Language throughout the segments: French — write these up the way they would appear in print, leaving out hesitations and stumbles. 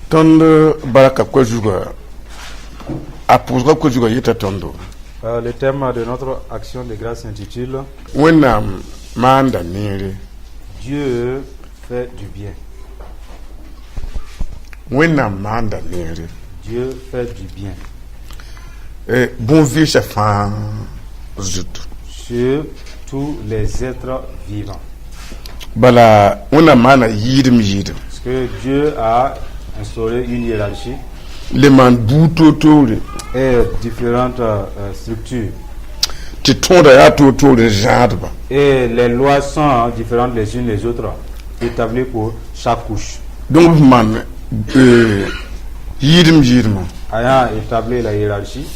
Tondo baraka kwa juga apuzga kwa juga yeta tondo. Le thème de notre action de grâce s'intitule Wenam manda nere. Dieu fait du bien. Wenam manda nere. Dieu fait du bien. Bon vie chafan zut. Sur tous les êtres vivants. Bala wenam mana yidim. Parce que Dieu a instauré une hiérarchie Le mandou toto et différentes structures. Tu tournes à toto le jardin. Et les lois sont différentes les unes les autres, établies pour chaque couche. Donc man yidim. Ayant établi la hiérarchie,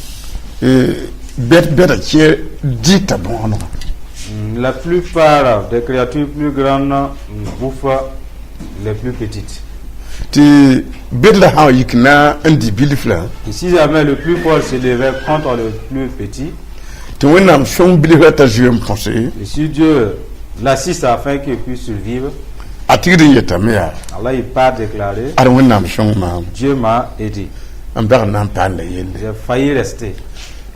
Bet qui dit à bon. la plupart des créatures plus grandes bouffent les plus petites. Tu bet la ha yikna andi bilifla. Et si jamais le plus fort s'élevait contre le plus petit, Tu wenam shong bilifla ta juem pensé. et si Dieu l'assiste afin qu'il puisse survivre, Atiri yetamea. Allah il part déclarer, Ar wenam shong ma. Dieu m'a aidé. Ambar nam panda yelle. J'ai failli rester.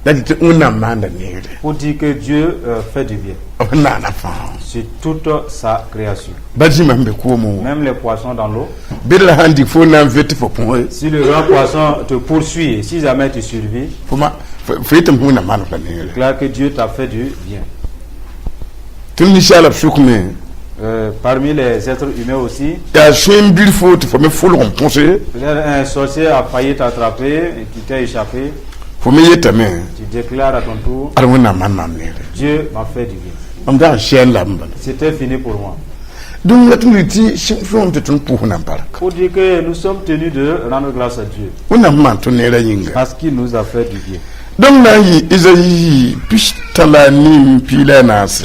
Dadi tu wenam manda nere. Pour dire que Dieu fait du bien Na na fa. sur toute sa création. Baji mambe kuomo. Même les poissons dans l'eau. Bidla handi fo nam veti fo point. Si le grand poisson te poursuit et si jamais tu survis, Foma feitem huna manu la nere. clair que Dieu t'a fait du bien. Tun ni shala shukme. Parmi les êtres humains aussi, Ya shwem bil fo tu fo me fo l'on pensé. peut-être un sorcier a failli t'attraper et tu t'es échappé. Fo me yetame. Tu déclares à ton tour, Ar wenam man nere. Dieu m'a fait du bien. Ambar shen lamba. C'était fini pour moi. Donc la tuniti shifon te tun pour na baraka. Pour dire que nous sommes tenus de rendre grâce à Dieu Wenam man to nere yinga. parce qu'il nous a fait du bien. Donc là Isaïe pishtala nim pilanas.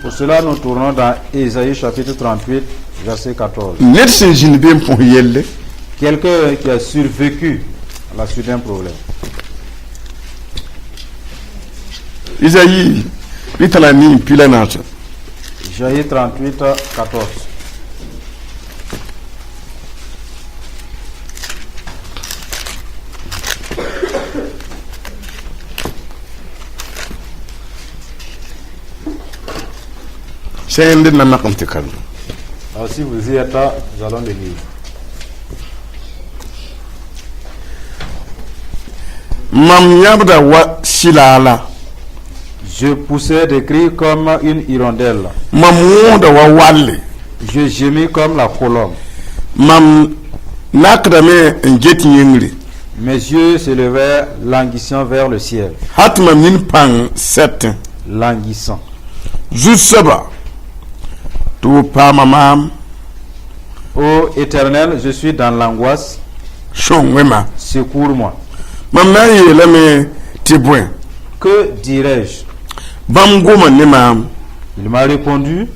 Pour cela, nous tournons dans Ésaïe chapitre 38, verset 14. Net se jin bien pour yelle. Quelqu'un qui a survécu à la suite d'un problème. Isaïe pitala nim pilanas. Ésaïe 38, 14. C'est un de na makamtikal. Alors si vous y êtes, nous allons le lire. Mam yabda wa silala. Je poussais des cris comme une hirondelle. Mam wonda wa walle. Je gémis comme la colombe. Mam nakdame njeti yengri. Mes yeux s'élevaient languissant vers le ciel. Hatma min pang set. Languissant. Jusaba. Tu pa mamam Ô Éternel, je suis dans l'angoisse. shong wema. Secours-moi. Mam na yelame tibwen. Que dirais-je? Bam goma ne mam. Il m'a répondu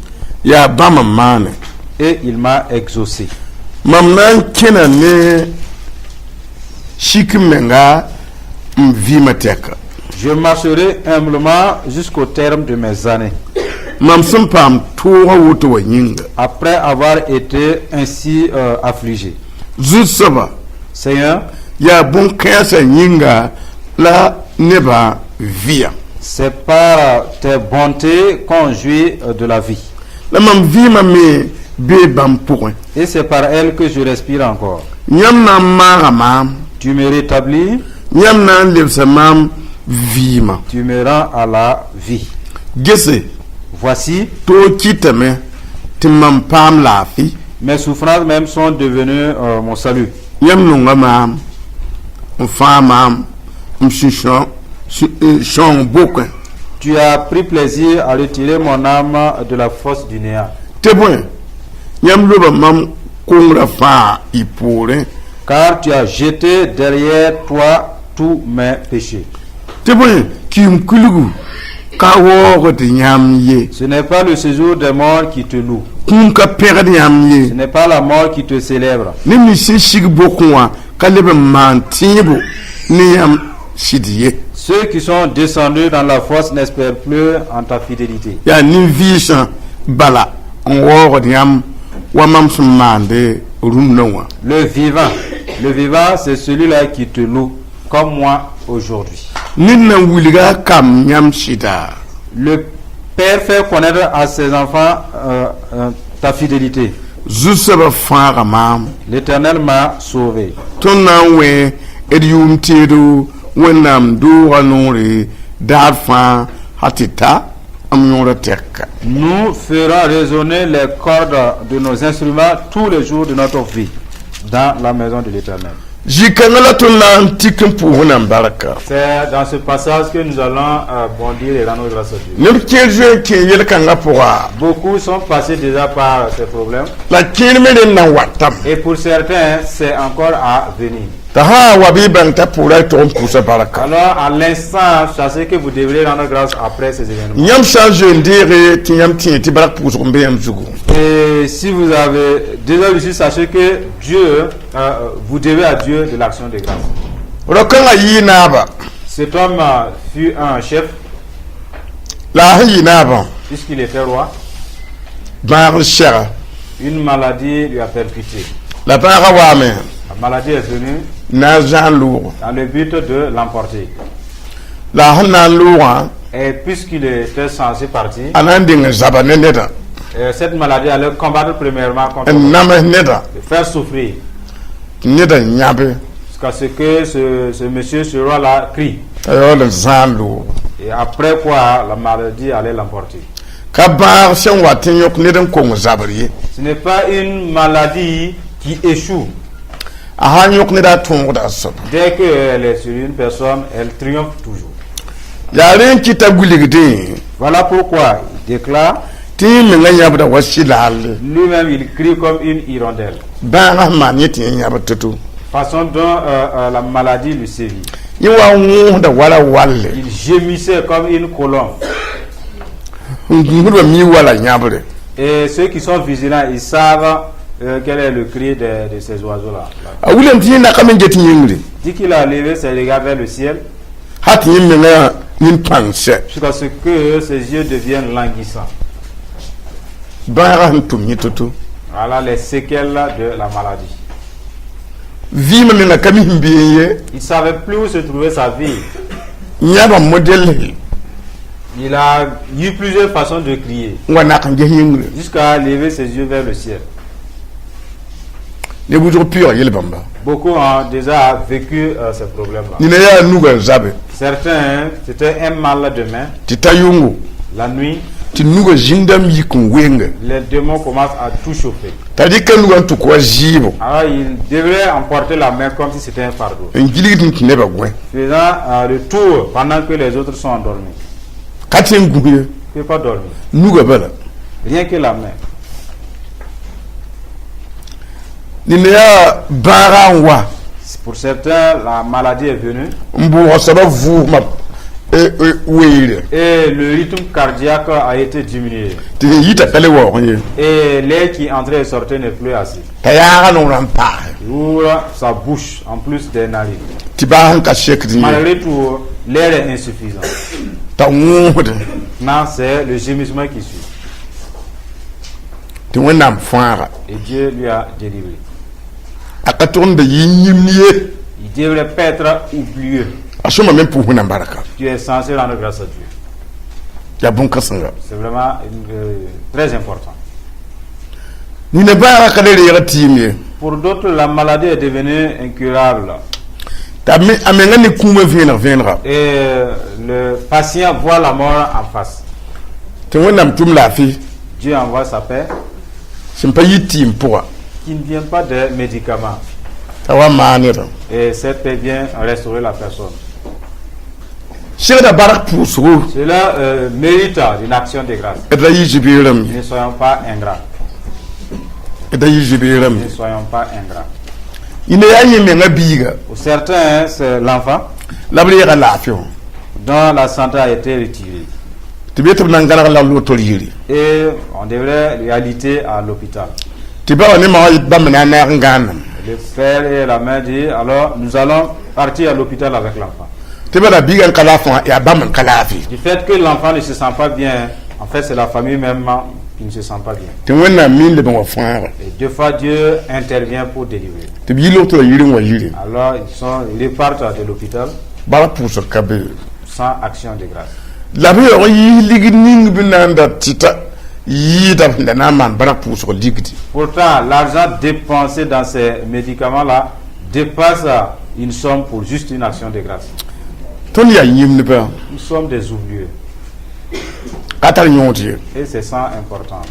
Ya bam mane. et il m'a exaucé. Mam nan kena ne shikmenga mvimateka. Je marcherai humblement jusqu'au terme de mes années. Mam simpam tuwa wuto wa nyinga. Après avoir été ainsi affligé. Zusaba. Seigneur, Ya bon kasa nyinga la neba via. c'est par tes bontés qu'on jouit de la vie. La mam vima me be bam point. Et c'est par elle que je respire encore. Nyam na mara mam. Tu me rétablis, Nyam na lebsa mam vima. tu me rends à la vie. Gese Voici, to kitame timam pam lafi. mes souffrances même sont devenues mon salut. Nyam nunga mam. Mfa mam. Mshisho. son bokwe Tu as pris plaisir à retirer mon âme de la fosse du néant. te bon yam loba mam kongra fa ipore Car tu as jeté derrière toi tous mes péchés. te bon kim kulugu ka wo de yam ye Ce n'est pas le séjour des morts qui te loue. kum ka pere de yam Ce ye n'est pas la mort qui te célèbre. ni mi se shig bokwa ka lebe mantibo ni yam shidiye Ceux qui sont descendus dans la fosse n'espèrent plus en ta fidélité. ya ni visa bala on wo de yam wa mam sumande rumnawa Le vivant, c'est celui-là qui te loue, comme moi aujourd'hui. ninna wuliga kam yam shida Le Père fait connaître à ses enfants ta fidélité. zusaba fara mam L'Éternel m'a sauvé. tonna we edium tedo wenam do anore darfa hatita amyora tekka Nous ferons résonner les cordes de nos instruments tous les jours de notre vie dans la maison de l'Éternel. jikangala tonna antikin puhuna baraka C'est dans ce passage que nous allons bondir et rendre grâce à Dieu. ne kelje ke yelkanga pora Beaucoup sont passés déjà par ces problèmes la kelmede na watam et pour certains, c'est encore à venir. taha wabi banta pora to pusa baraka Alors, à l'instant, sachez que vous devrez rendre grâce après ces événements. nyam change ndere tinyam tieti barak puso mbeyam zugu Et si vous avez déjà réussi, sachez que Dieu, vous devez à Dieu de l'action de grâce. rokanga yinaba Cet homme fut un chef la yinaba puisqu'il était roi. bar shara Une maladie lui a percuté. la bara wame La maladie est venue na jan lour dans le but de l'emporter. la hana loura Et puisqu'il était censé partir, ananding zabane neda cette maladie allait combattre premièrement contre nama neda le faire souffrir. neda nyabe Jusqu'à ce que ce monsieur, ce roi-là, crie. ayol zan lour Et après quoi, la maladie allait l'emporter. ka bar sen watin yok neden ko zabariye Ce n'est pas une maladie qui échoue. a han yok neda tonda sab Dès qu'elle est sur une personne, elle triomphe toujours. yaren kita guligde Voilà pourquoi il déclare, ti menga yabda wasilal lui-même il crie comme une hirondelle. ba man yeti yabatutu Façon dont la maladie lui sévit. yiwa da wala walle Il gémissait comme une colombe. ngurwa mi wala nyabre Et ceux qui sont vigilants, ils savent quel est le cri de ces oiseaux-là. a wulen ti na kamen jeti yingri Dès qu'il a levé ses regards vers le ciel, hat yimmenga nin panse jusqu'à ce que ses yeux deviennent languissants. bara hantum yitutu Voilà les séquelles de la maladie. vima menga kami himbiye Il ne savait plus où se trouvait sa vie. nyaba model Il a eu plusieurs façons de crier, ngwana kan je yingri jusqu'à lever ses yeux vers le ciel. le bujo pure yele bamba Beaucoup ont déjà vécu ces problèmes-là. ni ya nuga zabe Certains, c'était un mal de main. ti tayungu La nuit, ti nuga jindam yikun wenge les démons commencent à tout chauffer. tadi kan nuga tu ko jibo Alors, ils devraient emporter la main comme si c'était un fardeau, ngili tin neba gwen faisant le tour pendant que les autres sont endormis. katin guye Ne peut pas dormir. nuga bala Rien que la main. ni ya bara wa Pour certains, la maladie est venue mbu osaba vu ma weire et le rythme cardiaque a été diminué. ti yita kale wo ye Et l'air qui entrait et sortait n'est plus assez. tayara no rampa Il ouvre sa bouche en plus des narines. ti ba han ka shekri Malgré tout, l'air est insuffisant. ta ngude Maintenant, c'est le gémissement qui suit. ti wonam fara Et Dieu lui a délivré. akaton de yinyimniye Il devrait pas être oublieux. asoma men pu huna baraka Tu es censé rendre grâce à Dieu. ya bun kasanga C'est vraiment très important. ni ne baraka de ya timie Pour d'autres, la maladie est devenue incurable. ta me amenga ni kuma venra Et le patient voit la mort en face. ti wonam tum lafi Dieu envoie sa paix simpa yitim pour qui ne vient pas des médicaments. tawa manira Et cette paix vient restaurer la personne. Sira barak pusuru. Cela mérite une action de grâce. Edayi jibiram. Ne soyons pas ingrats. Edayi jibiram. Ne soyons pas ingrats. Ine yayi me ngabiga. Pour certains, c'est l'enfant Labriya lafio. dont la santé a été retirée. Tibetu nangara la lotoliri. Et on devrait lui alité à l'hôpital. Tiba ne ma bamna na ngana. Le père et la mère disent, alors nous allons partir à l'hôpital avec l'enfant. Tiba da bigan kalafon ya bam kalafi. Du fait que l'enfant ne se sent pas bien, en fait c'est la famille même qui ne se sent pas bien. Tiwenna min le bon fara. Et deux fois Dieu intervient pour délivrer. Tibi loto yiri wa yiri. Alors ils repartent de l'hôpital Barak puso kabe. sans action de grâce. Labriya yi ligning binanda tita. Yida na man barak puso ligdi. Pourtant, l'argent dépensé dans ces médicaments-là dépasse une somme pour juste une action de grâce. Ton ya yimne ba. Nous sommes des oublieux Katar nyoti. et c'est ça important.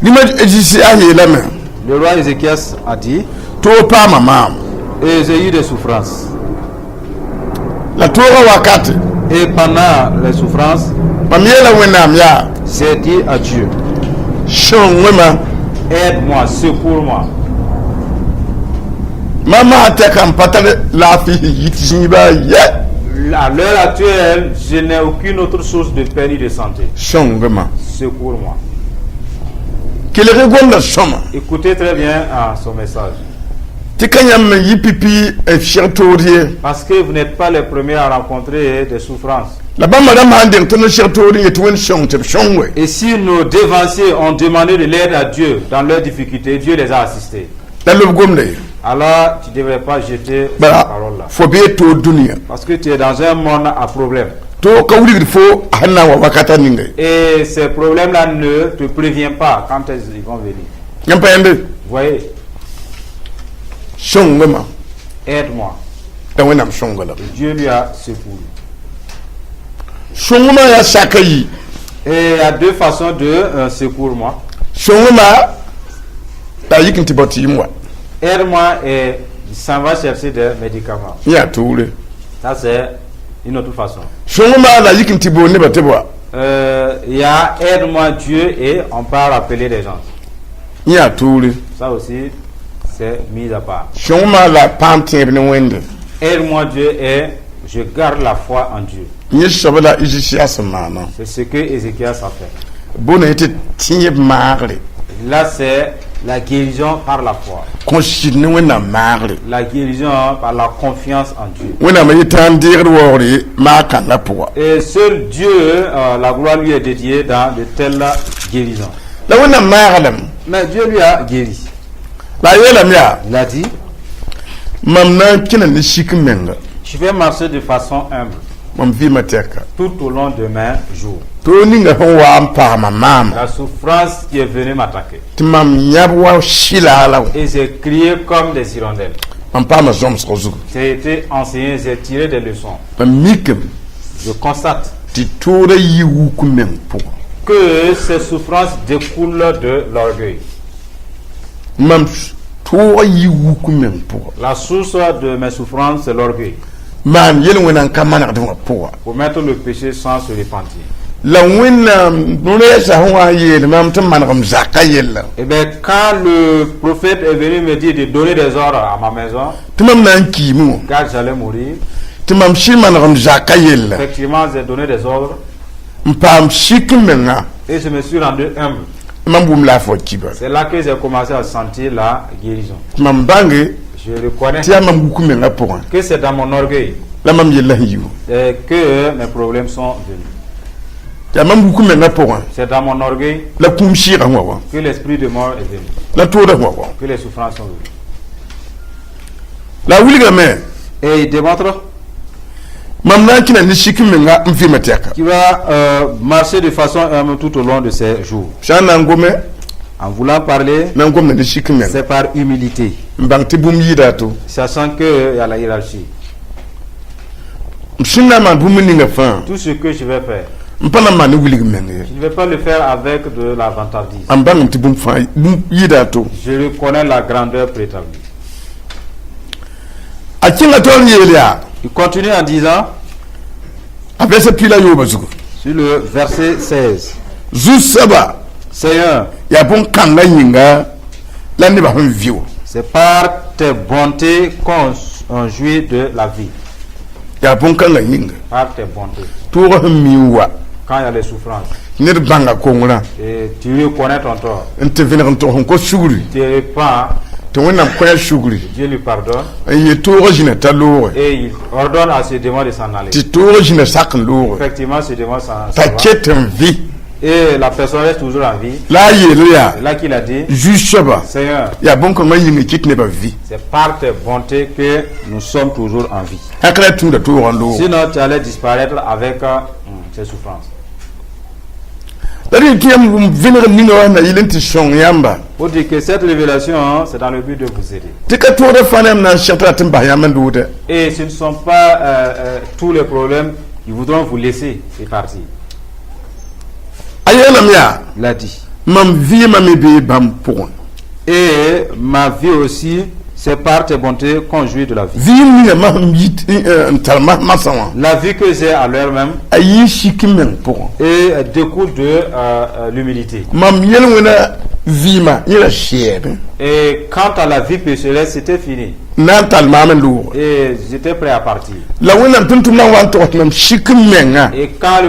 Lima ejisi aye la men. Le roi Ézéchias a dit, To pa mama. et j'ai eu des souffrances. La tora wakati. Et pendant les souffrances, Mamiela wenam ya. j'ai dit à Dieu, Shon wema. aide-moi, secours-moi. Mama atakam patale la fi yiti ba ye. À l'heure actuelle, je n'ai aucune autre source de paix ni de santé. Shon wema. Secours-moi. Kelere gonda shoma. Écoutez très bien son message. Tikanyam yipipi e fiertorie. Parce que vous n'êtes pas les premiers à rencontrer des souffrances. La ba madame hande tono fiertorie et twen shon te shonwe. Et si nos dévanciers ont demandé de l'aide à Dieu dans leurs difficultés, Dieu les a assistés. La lob gomne. Alors, tu ne devrais pas jeter cette Bara parole-là. fo be to dunia. Parce que tu es dans un monde à problème. To kawri fo hanna wa wakata ninge. Et ces problèmes-là ne te préviennent pas quand ils vont venir. Nyampa yende Vous voyez, shon wema. aide-moi. Ta wenam shongala. Et Dieu lui a secouru. Shonguma ya sakayi. Et il y a deux façons de secours-moi. Shonguma ta yikinti boti imwa. Aide-moi et il s'en va chercher des médicaments. Ya toure. Ça, c'est une autre façon. Shonguma la yikinti bo ne batebwa. Il y a aide-moi Dieu et on peut appeler des gens. Ya toure. Ça aussi, c'est mis à part. Shonguma la pantien ne wende. Aide-moi Dieu et je garde la foi en Dieu. Ni shabala ijisi asmana. C'est ce que Ézéchias a fait. Bona ite tinye magre. Là, c'est la guérison par la foi. Konshine wena magre. La guérison par la confiance en Dieu. Wena ma yitandir wori ma kana poa. Et seul Dieu, la gloire lui est dédiée dans de telles guérisons. La wena magalem. Mais Dieu lui a guéri. La yela mia. Il a dit, Mamna kina ni shikmenga. je vais marcher de façon humble Mam vi mateka. tout au long de mes jours. To ninga ho wa ampa mama. La souffrance qui est venue m'attaquer. Timam nyabwa shila la. Et j'ai crié comme des hirondelles. Ampa ma zom skozu. J'ai été enseigné, j'ai tiré des leçons. Mikem Je constate ti tora yi wukumen poa. que ces souffrances découlent de l'orgueil. Mam tora yi wukumen poa. La source de mes souffrances, c'est l'orgueil. Man yel wena kamana de poa. Pour mettre le péché sans se repentir. La wena nune sa ho yel mam tam manam zakayel. Et bien, quand le prophète est venu me dire de donner des ordres à ma maison, Timam nan kimu. car j'allais mourir, Timam shi manam zakayel. effectivement, j'ai donné des ordres Mpam shikmenga. et je me suis rendu humble. Mam bum la fo kiba. C'est là que j'ai commencé à sentir la guérison. Mam bange Je reconnais tia mam wukumenga poa. que c'est dans mon orgueil La mam yella hiyu. que mes problèmes sont venus. Ya mam wukumenga poa. C'est dans mon orgueil La kumshira wa. que l'esprit de mort est venu, La tora wa. que les souffrances sont venues. La wuliga me. Et il démontre Mam nan kina ni shikmenga mfi mateka. qu'il va marcher de façon humble tout au long de ses jours. Shana ngome En voulant parler, nan gomna ni shikmenga. c'est par humilité, Mbangti bum yida to. sachant qu'il y a la hiérarchie. Mshina man bum ninga fa. Tout ce que je vais faire, Mpana man wuliga menga. je ne vais pas le faire avec de la vantardise. Ambang mti bum fa bum yida to. Je reconnais la grandeur préétablie. Akinga to yelia. Il continue en disant, Abese pila yo bazugo. Sur le verset 16. Zusaba Seigneur, ya bon kanga yinga la ne ba viwo. c'est par tes bontés qu'on jouit de la vie. Ya bon kanga yinga. Par tes bontés. Tour miwa. Quand il y a les souffrances. Ne banga kongula. Et tu reconnais ton tort. Ente venir to ko suguri. Tu repens. To wona ko ya suguri. Dieu lui pardonne. Ye tour jina talo. Et il ordonne à ce démon de s'en aller. Ti tour jina sak lo. Effectivement, ce démon s'en Ta va. quête en vie. Et la personne reste toujours en vie. Là yelia. Là qu'il a dit, Jusaba. Seigneur, Ya bon kanga yinga kit ne ba vie. c'est par tes bontés que nous sommes toujours en vie. Akra tunda tour ando. Sinon, tu allais disparaître avec ces souffrances. Dari tiam venir nino na ilenti shong yamba. Pour dire que cette révélation, c'est dans le but de vous aider. Tika tour de fanem na chatra timba yamandude. Et ce ne sont pas tous les problèmes qui voudront vous laisser et partir. Ayena mia. Il a dit. Mam vie mami be bam pour. Et ma vie aussi, c'est par tes bontés qu'on jouit de la vie. Vie mi ma yit talma masawa. La vie que j'ai à l'heure même Ayi shikimen pour. et découle de l'humilité. Mam yelwena vie ma yela shebe. Et quant à la vie pécheresse, c'était fini. Na talma men lo. Et j'étais prêt à partir. La wena tuntum na wan to nam shikimen. Et quand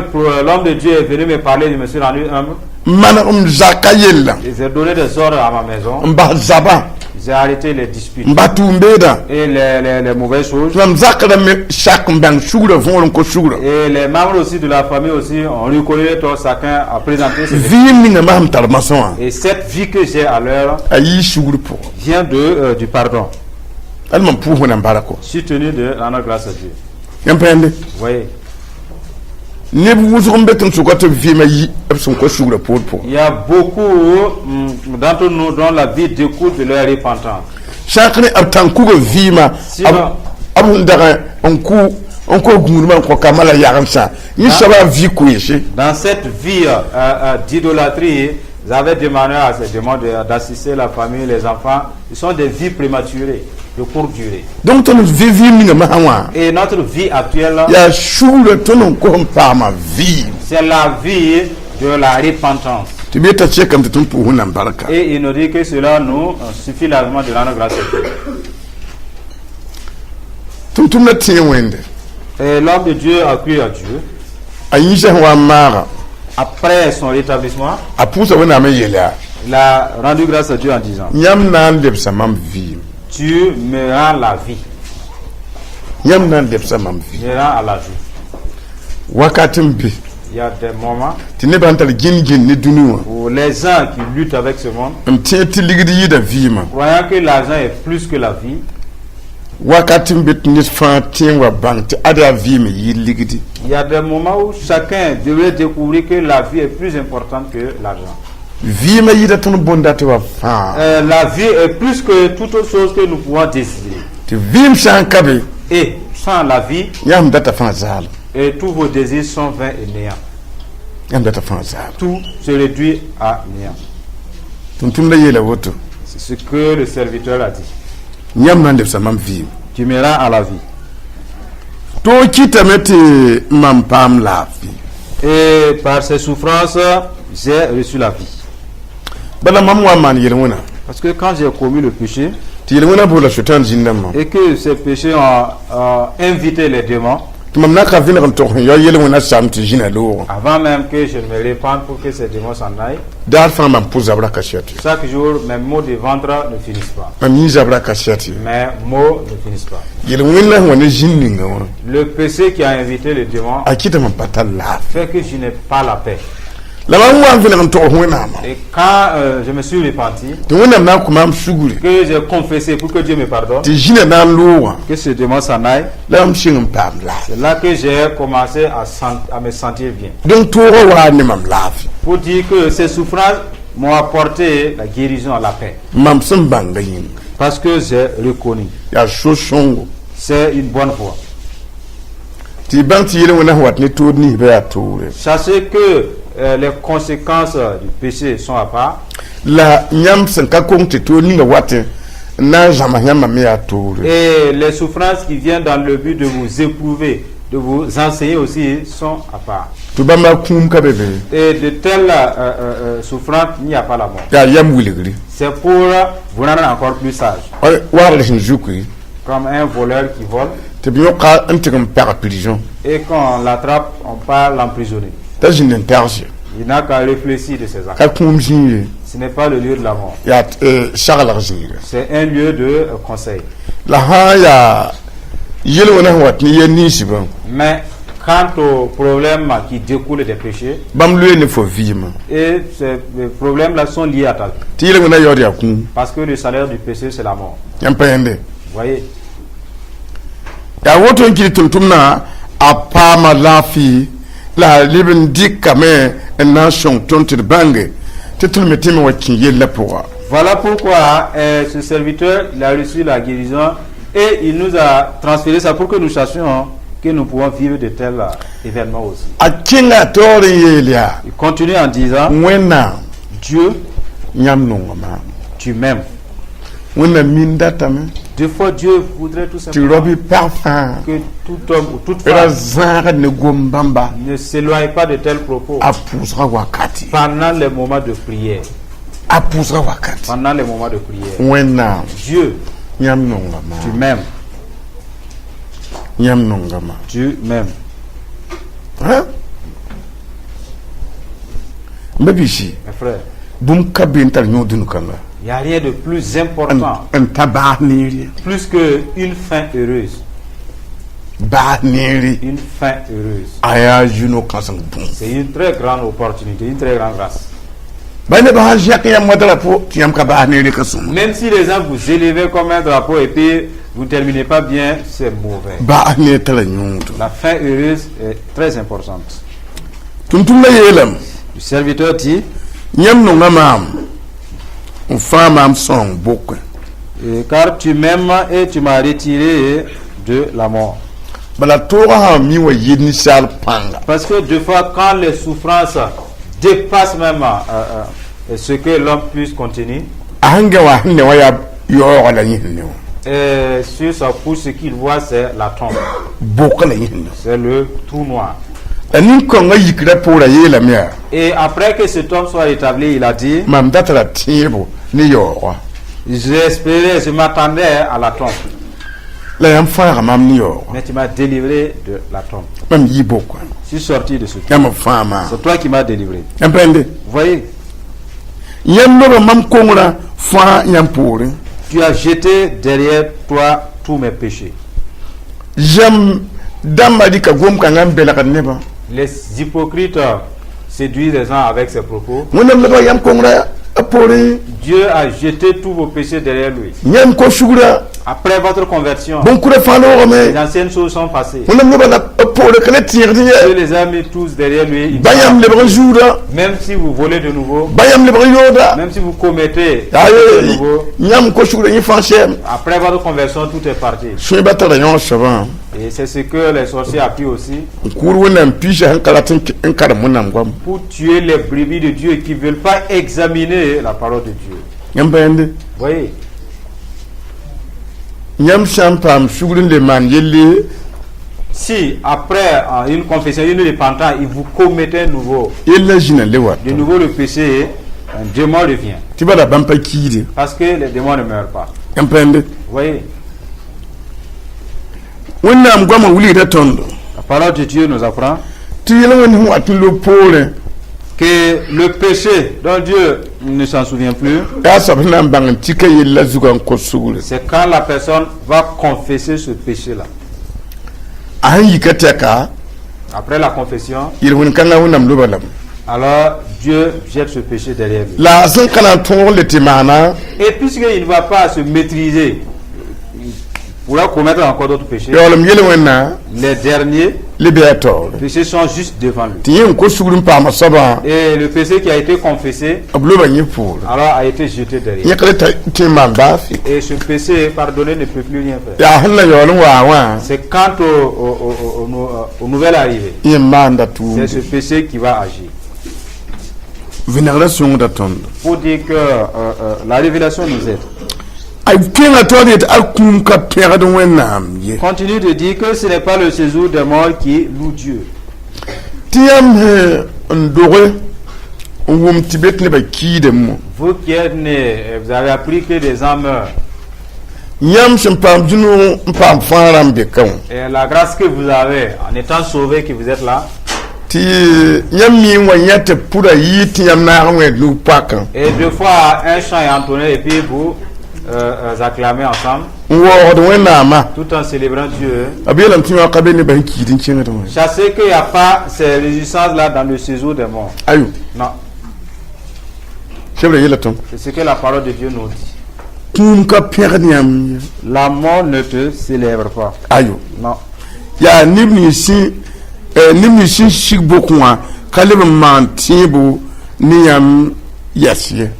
l'homme de Dieu est venu me parler, je me suis rendu humble. Man zakayella. J'ai donné des ordres à ma maison. Mba zaba. J'ai arrêté les disputes Mba tumbeda. et les mauvaises choses. Nam zakara me shak mbang sugura vont ko sugura. Et les membres aussi de la famille aussi ont reconnu les torts, chacun a présenté ses Vie mi na ma talma sawa. Et cette vie que j'ai à l'heure Ayi sugura pour. vient du pardon, Alman pour na barako. soutenu de rendre grâce à Dieu. Yampende. Vous voyez, Ne bu wuzum betum sukoto vie ma yi abson ko sugura pour. il y a beaucoup d'entre nous dont la vie découle de leur repentance. Chakne abtan kugo vie ma. Sinon, Abun daga on ko gumurma ko kamala yaramsa. Ni saba vie kouyeche. dans cette vie d'idolâtrie, vous avez demandé à ces démons d'assister la famille, les enfants. Ce sont des vies prématurées, de courte durée. Donc ton vie mi na mawa. Et notre vie actuelle, Ya sugura ton ko pa ma vie. c'est la vie de la repentance. Tu beta chekam tum pour na baraka. Et il nous dit que cela nous suffit largement de rendre grâce à Dieu. Tum na tie wende. Et l'homme de Dieu a cru à Dieu. Ayisha wa mara. Après son rétablissement, Apusa wona me yela. il a rendu grâce à Dieu en disant, Nyam na lebsa mam vie. tu me rends la vie. Nyam na lebsa mam vie. Je rends à la vie. Wakatim bi. Il y a des moments Ti ne bantal gin ni dunu. où les gens qui luttent avec ce monde, Mtieti ligidi yida vie ma. croyant que l'argent est plus que la vie, Wakatim bit ni fa tien wa bank ada vie me yi ligidi. il y a des moments où chacun devrait découvrir que la vie est plus importante que l'argent. Vie ma yida ton bondate wa fa. La vie est plus que toute autre chose que nous pouvons désirer. Ti vim sankabe. Et sans la vie, Yam data fa zal. et tous vos désirs sont vains et néants. Yam data fa zal. Tout se réduit à néant. Tum la yela woto. C'est ce que le serviteur a dit. Nyam na lebsa mam vie. Tu me rends à la vie. To kita mete mam pam la vie. Et par ces souffrances, j'ai reçu la vie. Bala mam wa man yelwona. Parce que quand j'ai commis le péché, Ti yelwona bo la shutan jinnam. et que ces péchés ont invité les démons, Mam na ka vina kan to yo yelwona sam ti jina lo. avant même que je ne me répande pour que ces démons s'en aillent, Dar fa mam pou zabra kashati. chaque jour, mes maux de ventre ne finissent pas. Mam yi zabra kashati. Mes maux ne finissent pas. Yelwona wona jinninga wa. Le péché qui a invité les démons Akita mam patal la. fait que je n'ai pas la paix. La mam wa vina kan to wona ma. Et quand je me suis repenti, To wona na ku mam suguri. que j'ai confessé pour que Dieu me pardonne, Ti jina na lo wa. que ce démon s'en aille, La mam shingam pam la. c'est là que j'ai commencé à me sentir bien. Donc to wa ni mam la. Pour dire que ces souffrances m'ont apporté la guérison, la paix. Mam sun banga yin. Parce que j'ai reconnu. Ya shoshongo. C'est une bonne voie. Ti bang ti yelwona wat ni to ni be atore. Sachez que les conséquences du péché sont à part. La nyam sen ka kong te to ni nga wate na jama nyama me atore. Et les souffrances qui viennent dans le but de vous éprouver de vous enseigner aussi sont à part. Tu vas ma kum ka bebe. Et de telles souffrances, il n'y a pas la mort. Ya yam wiligri. C'est pour vous rendre encore plus sage. Wa la hin jukui. Comme un voleur qui vole. Te bio ka antigam par prison. Et quand on l'attrape, on part l'emprisonner. Ta jin interge. Il n'a qu'à réfléchir de ses actes. Ka kum jinye. Ce n'est pas le lieu de la mort. Ya shagala jinye. C'est un lieu de conseil. La ha ya yelo na wat ni yeni siban. Mais quant au problème qui découle des péchés, Bam lui ne faut vivre. et ces problèmes-là sont liés à ta vie. Ti yelo na yori akun. Parce que le salaire du péché, c'est la mort. Yam pende. Vous voyez? Ya woto nki tuntumna apa ma lafi la libin dikame en nation tontir bange. Tetul metime wa kinye la pourra. Voilà pourquoi ce serviteur il a reçu la guérison et il nous a transféré ça pour que nous sachions que nous pouvons vivre de tels événements aussi. Akinga tori yelia. Il continue en disant, Wena Dieu, nyam nongama. tu m'aimes. Wena minda tame. Des fois, Dieu voudrait tout Tu simplement robi parfum. que tout homme ou toute Era femme zara ne gombamba. ne s'éloigne pas de tels propos Apusra wakati. pendant les moments de prière. Apusra wakati. Pendant les moments de prière. Wena Dieu, nyam nongama. tu m'aimes. Nyam nongama. Tu m'aimes. Hein? Mbabishi. Mes frères, Bum kabintal nyodunu kanga. il n'y a rien de plus important, En tabarniri. plus qu'une fin heureuse. Barniri. Une fin heureuse. Aya juno kansang bum. C'est une très grande opportunité, une très grande grâce. Bane ba jake yam modala po tiam ka barniri kasum. Même si les gens vous élevez comme un drapeau et puis vous ne terminez pas bien, c'est mauvais. Barniri tala nyundo. La fin heureuse est très importante. Tuntum la yelam. Le serviteur dit, Nyam nongama. On femme am song beaucoup. car tu m'aimes et tu m'as retiré de la mort. Bala tora ha mi wa yidni sal panga. Parce que des fois, quand les souffrances dépassent même ce que l'homme puisse contenir, Ahanga wa hne wa ya yo wala yinne. et sur sa couche, ce qu'il voit, c'est la tombe. Beaucoup la yinne. C'est le trou noir. Ani konga yikra pora yelam ya. Et après que cet homme soit établi, il a dit, Mam datala tibo ni yo. j'espérais, je m'attendais à la tombe. La yam fa mam ni yo. Mais tu m'as délivré de la tombe. Mam yi beaucoup. Je suis sorti de ce trou. Yam fama. C'est toi qui m'as délivré. Yam pende. Vous voyez, Yam no mam kongura fa yam pore. tu as jeté derrière toi tous mes péchés. Jam damba di ka gom ka ngam bela kan neba. Les hypocrites séduisent les gens avec ses propos. Wonam la yam kongura apore. Dieu a jeté tous vos péchés derrière lui. Nyam ko shugura. Après votre conversion, Bon kure fa no les me. anciennes choses sont passées. Wonam no la apore kale tirdi. Dieu les a mis tous derrière lui. Il Bayam le bonjoura. Même si vous volez de nouveau, Bayam le yoda. même si vous commettez de Aye nouveau, nyam ko shugura ni fanchem. après votre conversion, tout est parti. Shwe batala yon shaban. Et c'est ce que les sorciers appuient aussi Kur wonam pisha hankalatin en kar munam gwam. pour tuer les brebis de Dieu qui ne veulent pas examiner la parole de Dieu. Yam pende. Vous voyez, Nyam champam shugurun le man yelle. si après une confession, une repentance, il vous commettez un nouveau, Yella jina lewat. de nouveau le péché, un démon revient. Tibala bampa kide. Parce que les démons ne meurent pas. Yam pende. Vous voyez, Wonam gwama wuli da tondo. la parole de Dieu nous apprend Tu yela woni watu lo pole. que le péché dont Dieu ne s'en souvient plus, Ya sabna bangan tika yella zugan ko sugule. c'est quand la personne va confesser ce péché-là. An yikateka Après la confession, yirwon kanga wonam lo balam. alors Dieu jette ce péché derrière lui. La san kana ton le timana. Et puisqu'il ne va pas se maîtriser, il pourra commettre encore d'autres péchés. Yolam yele wonna Les derniers liberator. péchés sont juste devant lui. Tiyen ko sugulun pa masaba. Et le péché qui a été confessé, Ablo ba nyipur. alors a été jeté derrière. Yakale timam bafi. Et ce péché pardonné ne peut plus rien faire. Ya hanna yolun wa. C'est quant au nouvel arrivé. Yemanda tu. C'est ce péché qui va agir. Vinagla songo da tondo. Pour dire que la révélation nous aide. Continue de dire que ce n'est pas le séjour des morts qui loue Dieu. Vous qui êtes nés, vous avez appris que des âmes meurent. Et la grâce que vous avez, en étant sauvés que vous êtes là. Et deux fois, un chant est entonné et puis vous acclamez ensemble. Tout en célébrant Dieu. Chassez qu'il n'y a pas ces résistances là dans le séjour des morts. Non. C'est ce que la parole de Dieu nous dit. La mort ne te célèbre pas. Non.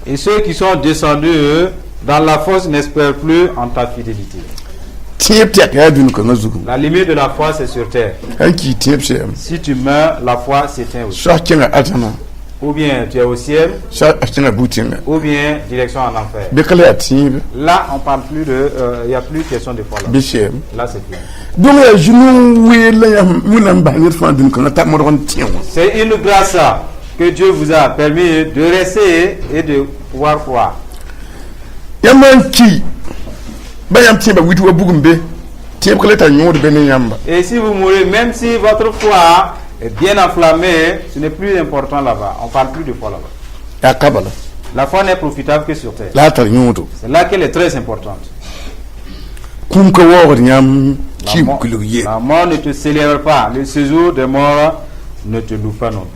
Et ceux qui sont descendus dans la fosse n'espèrent plus en ta fidélité. La limite de la foi, c'est sur terre. Si tu meurs, la foi s'éteint aussi. Ou bien tu es au ciel, ou bien direction en enfer. Là, on parle plus de... Il n'y a plus question de foi là. Là, c'est plus. C'est une grâce que Dieu vous a permis de rester et de pouvoir croire. Et si vous mourrez, même si votre foi est bien enflammée, ce n'est plus important là-bas. On ne parle plus de foi là-bas. La foi n'est profitable que sur terre. C'est là qu'elle est très importante. La mort ne te célèbre pas. Le séjour des morts ne te loue pas non plus.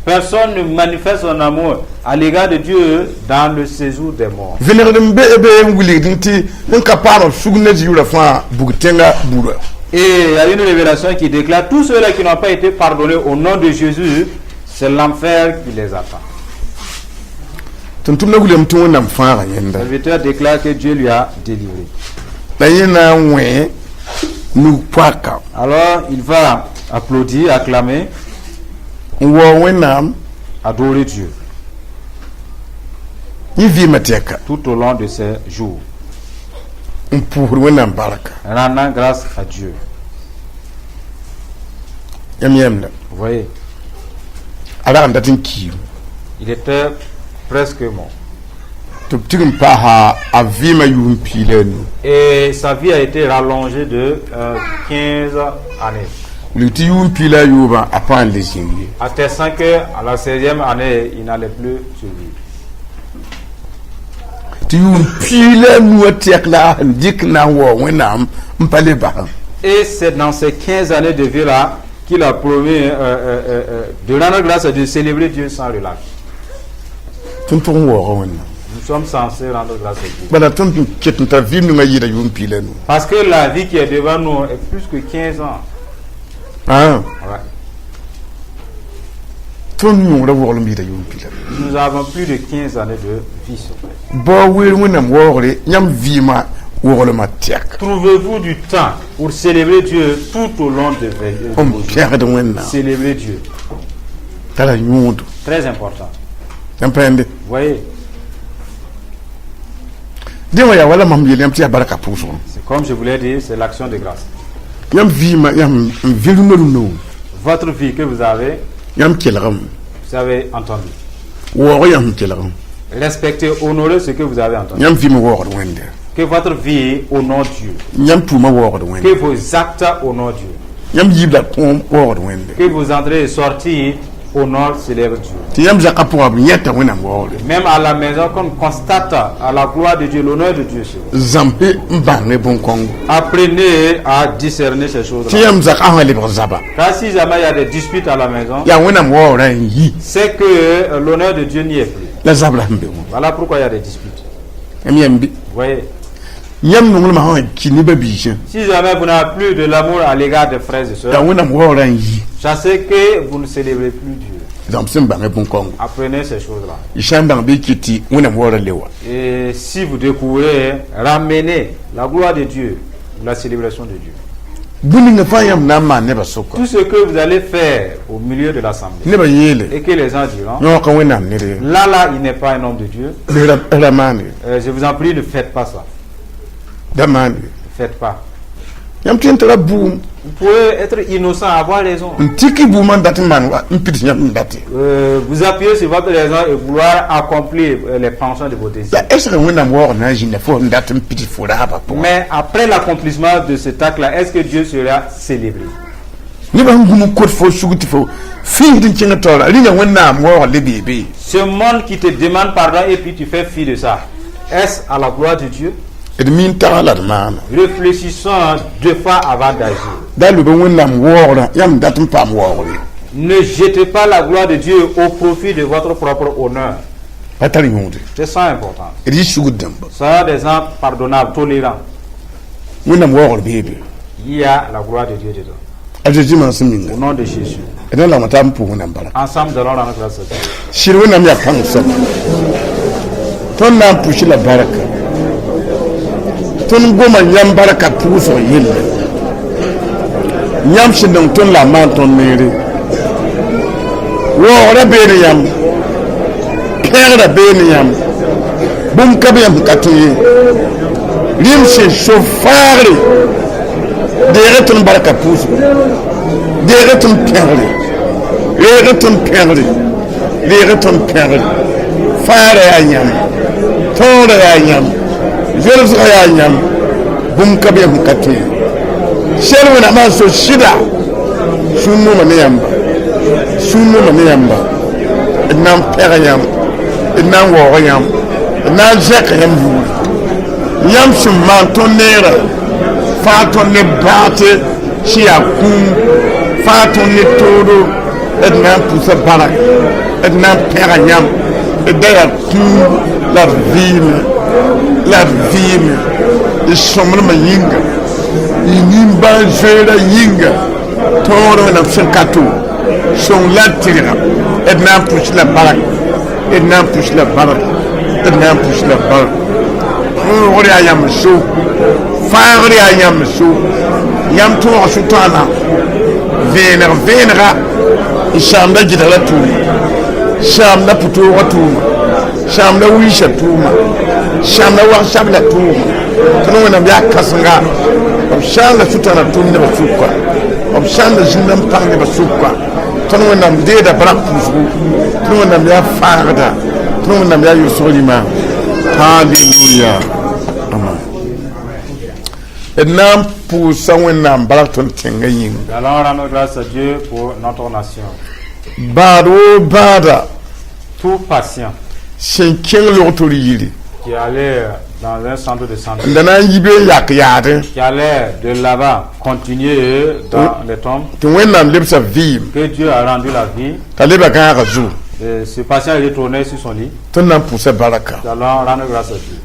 Personne ne manifeste son amour à l'égard de Dieu dans le séjour des morts. Et il y a une révélation qui déclare tous ceux-là qui n'ont pas été pardonnés au nom de Jésus, c'est l'enfer qui les attend. Le serviteur déclare que Dieu lui a délivré. Alors il va applaudir, acclamer, adorer Dieu tout au long de ces jours, rendant grâce à Dieu. Vous voyez, il était presque mort. Et sa vie a été rallongée de 15 années. Attestant qu'à la 16e année, il n'allait plus survivre. Et c'est dans ces 15 années de vie là qu'il a promis de rendre grâce et de célébrer Dieu sans relâche. Nous sommes censés rendre grâce à Dieu. Parce que la vie qui est devant nous est plus que 15 ans. Ouais. Nous avons plus de 15 années de vie sur terre. Trouvez-vous du temps pour célébrer Dieu tout au long de vos jours. Célébrer Dieu. Très important. Vous voyez. C'est comme je vous l'ai dit, c'est l'action de grâce. Votre vie que vous avez entendu. Respectez, honorez ce que vous avez entendu. Que votre vie honore Dieu. Que vos actes honorent Dieu. Que vos entrées et sorties honorent, célèbrent Dieu. Même à la maison, qu'on constate à la gloire de Dieu, l'honneur de Dieu. Apprenez à discerner ces choses-là. Car si jamais il y a des disputes à la maison, c'est que l'honneur de Dieu n'y est plus. Voilà pourquoi il y a des disputes. Vous voyez. Si jamais vous n'avez plus de l'amour à l'égard des frères et sœurs, sachez que vous ne célébrez plus Dieu. Apprenez ces choses-là. Et si vous découvrez, ramenez la gloire de Dieu, la célébration de Dieu. Tout ce que vous allez faire au milieu de l'assemblée et que les gens diront, là, il n'est pas un homme de Dieu. Je vous en prie, ne faites pas ça. Ne faites pas. Vous pouvez être innocent, avoir raison. Vous appuyez sur votre raison et vouloir accomplir les penchants de vos désirs. Mais après l'accomplissement de cet acte-là, est-ce que Dieu sera célébré? Ce monde qui te demande pardon et puis tu fais fi de ça, est-ce à la gloire de Dieu? Réfléchissons 2 fois avant d'agir. Ne jetez pas la gloire de Dieu au profit de votre propre honneur. C'est ça important. Ça des gens pardonnables, tolérants. Il y a la gloire de Dieu dedans. Au nom de Jésus. Ensemble, nous allons rendre grâce à Dieu. Ton goma yam baraka puso yille yam shindon ton la man ton mere wo ora bere yam pera bere yam bum kabe yam katuye lim se chauffare de reton baraka puso de reton perle de reton perle de reton perle fare ayam tore ayam Jésus ayam bum kabiyam katu sherwe na maso shida sunu maniyamba nam perayam nam woyam nam zakayam yam shumman tonera faton ne bate chiakum faton ne todo nam pusa barak nam perayam daya tu la vie de sombre yinga inimba jera yinga toro na fenkato son latira et na pousse la barak et na pousse la barak et na pousse la barak on ayam so faari ayam so yam to sutana venera ishamba jidala tu shamla puto watu shamla wisha tuma shamla wa shamla tuma tono na biya kasanga shamla sutana tumne basukwa shamla jinnam pangne basukwa tono na mdeda barakuzu tono na biya farada tono na biya yusolima. Hallelujah. Amen. Enam pour sawenam baraton tengayin. Allons rendre grâce à Dieu pour notre nation. Baro bada tout patient qui allait dans un centre de santé, qui allait de là-bas continuer dans les tombes, que Dieu a rendu la vie. Ce patient est retourné sur son lit. Nous allons rendre grâce à Dieu.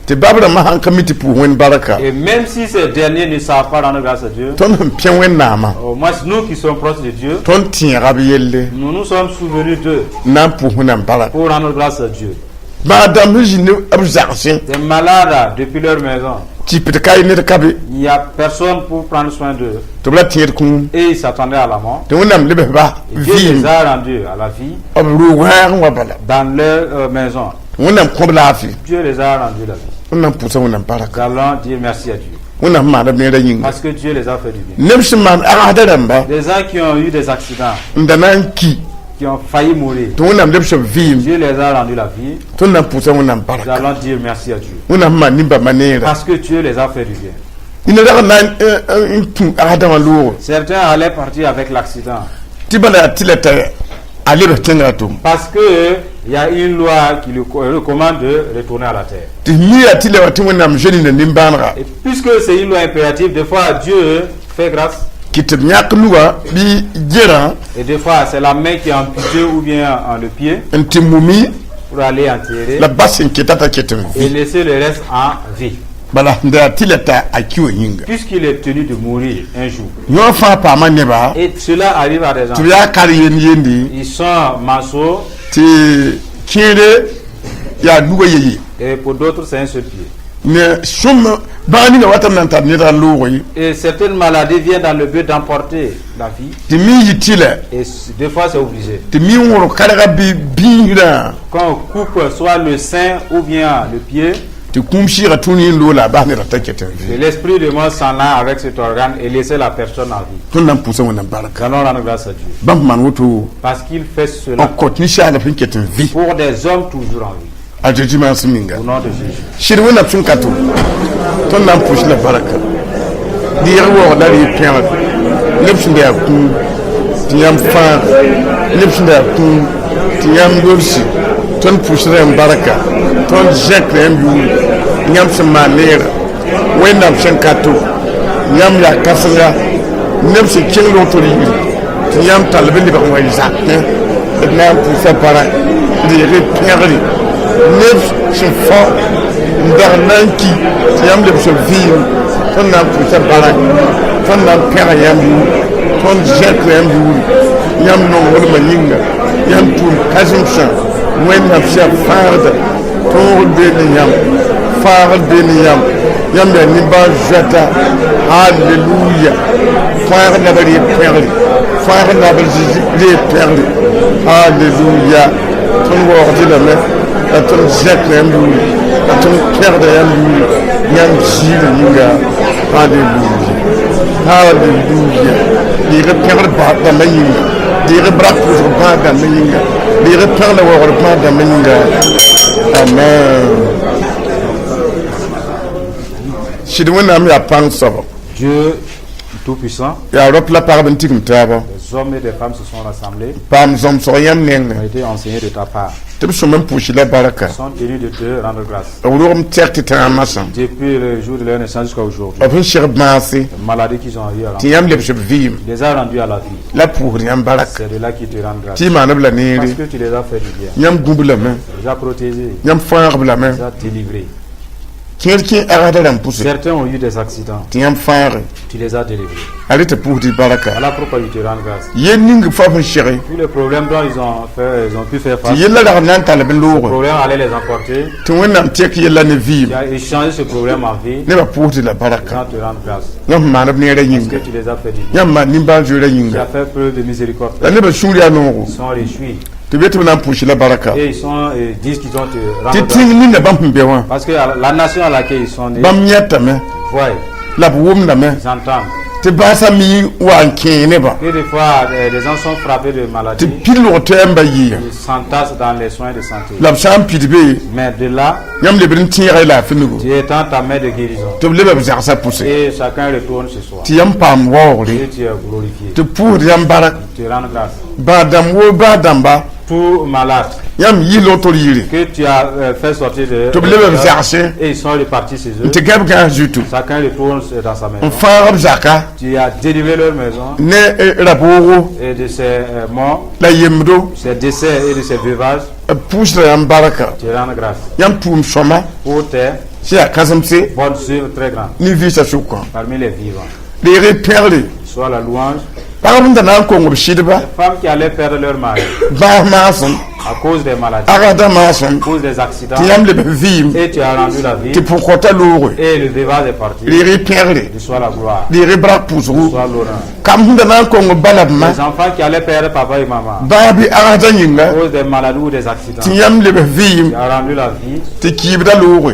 Et même si ces derniers ne savent pas rendre grâce à Dieu, au moins nous qui sommes proches de Dieu, nous nous sommes souvenus d'eux pour rendre grâce à Dieu. Des malades depuis leur maison, il n'y a personne pour prendre soin d'eux. Et ils s'attendaient à la mort. Et Dieu les a rendus à la vie dans leur maison. Dieu les a rendus la vie. Nous allons dire merci à Dieu. Parce que Dieu les a fait du bien. Des gens qui ont eu des accidents, qui ont failli mourir, Dieu les a rendus la vie. Nous allons dire merci à Dieu. Parce que Dieu les a fait du bien. Certains allaient partir avec l'accident. Parce que il y a une loi qui lui recommande de retourner à la terre. Et puisque c'est une loi impérative, des fois Dieu fait grâce. Et des fois c'est la main qui est amputée ou bien le pied pour aller enterrer et laisser le reste en vie. Puisqu'il est tenu de mourir un jour. Et cela arrive à des gens. Ils sont manceaux. Et pour d'autres c'est un seul pied. Et certaines maladies viennent dans le but d'emporter la vie. Et des fois c'est obligé. Quand on coupe soit le sein ou bien le pied, et l'esprit de mort s'en va avec cet organe et laisser la personne en vie. Allons rendre grâce à Dieu. Parce qu'il fait cela pour des hommes toujours en vie. Au nom de Jésus. Ton poussera en baraka, ton jacques Niam Samanera, Wenam Shankato, Niam ya Kasanga, Niam se Kilo Tori, Niam Talbin de Bangwaisak, et Nam Poussa Para, les repérer, Neuf se fort, Darnanki, Niam de Seville, ton Nam Poussa Para, ton Nam Perayam, ton jacques Niam non Maninga, Niam Poul Kazimsan. When I'm sure father told Beniam, Father Beniam, Yam Niba Jata, Hallelujah, Father never repaired, Father never repaired, Hallelujah, Ton Ward in a man, a ton Jack Lambu, a ton Kerda Yambu, Yam Shiva, Hallelujah, Hallelujah, the repaired part the Maninga, the repaired part the Maninga. Les repères de Warpa d'Amenga. Amen. Dieu Tout-Puissant. Les hommes et les femmes se sont rassemblés. Ont été enseignés de ta part. Ils sont tenus de te rendre grâce. Depuis le jour de leur naissance jusqu'à aujourd'hui. Les maladies qu'ils ont eu à les a rendus à la vie. C'est de là qu'ils te rendent grâce. Parce que tu les as fait du bien. Tu les as protégés. Tu les as délivrés. Certains ont eu des accidents. Tu les as délivrés. Voilà pourquoi ils te rendent grâce. Puis le problème dont ils ont pu faire face, ce problème allait les emporter. Tu as échangé ce problème en vie. Les gens te rendent grâce. Parce que tu les as fait du bien. Tu as fait preuve de miséricorde. Ils sont réjouis. Et ils disent qu'ils ont te rendre grâce. Parce que la nation à laquelle ils sont nés, voient, ils entendent. Que des fois, les gens sont frappés de maladies. Ils s'entassent dans les soins de santé. Mais de là, tu étends ta main de guérison. Et chacun retourne chez soi. Et tu es glorifié. Tu rends grâce. Tout malade que tu as fait sortir de et ils sont repartis chez eux. Chacun retourne dans sa maison. Tu as délivré leur maison et de ses morts, ses décès et de ses veuvages. Tu rends grâce pour tes bonnes œuvres très grandes parmi les vivants. Soit la louange. Les femmes qui allaient perdre leur mari à cause des maladies, à cause des accidents, et tu as rendu la vie, et le veuvage est parti. De soit la gloire, de soit l'honneur. Les enfants qui allaient perdre papa et maman à cause des maladies ou des accidents, tu as rendu la vie,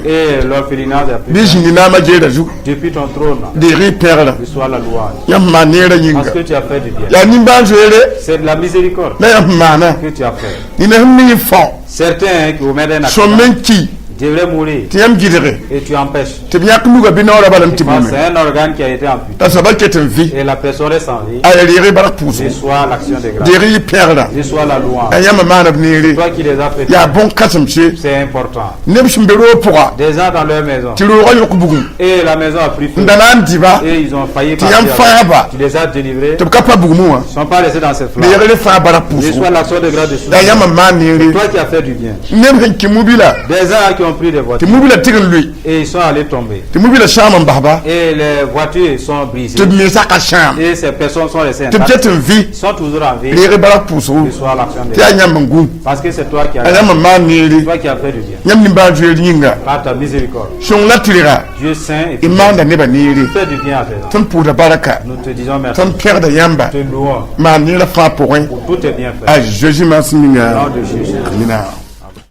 et l'orphelinat est plus depuis ton trône, de soit la louange. Parce que tu as fait du bien. C'est de la miséricorde que tu as fait. Certains qui commettent un accident devraient mourir et tu empêches. C'est un organe qui a été amputé et la personne est sans vie. Et soit l'action de grâce, et soit la louange. Toi qui les as fait, c'est important. Des gens dans leur maison et la maison a pris feu et ils ont failli partir. Tu les as délivrés. Ils ne sont pas laissés dans cette flamme. Et soit l'action de grâce de soi. Toi qui as fait du bien. Des gens qui ont pris des voitures et ils sont allés tomber. Et les voitures sont brisées. Et ces personnes sont restées intactes. Ils sont toujours en vie. Que soit l'action de Dieu. Parce que c'est toi qui as fait du bien. Par ta miséricorde. Dieu saint et fidèle. Fais du bien à tes enfants. Nous te disons merci. Te louons. Pour tout est bien fait. Jésus, merci. Au nom de Jésus. Amen.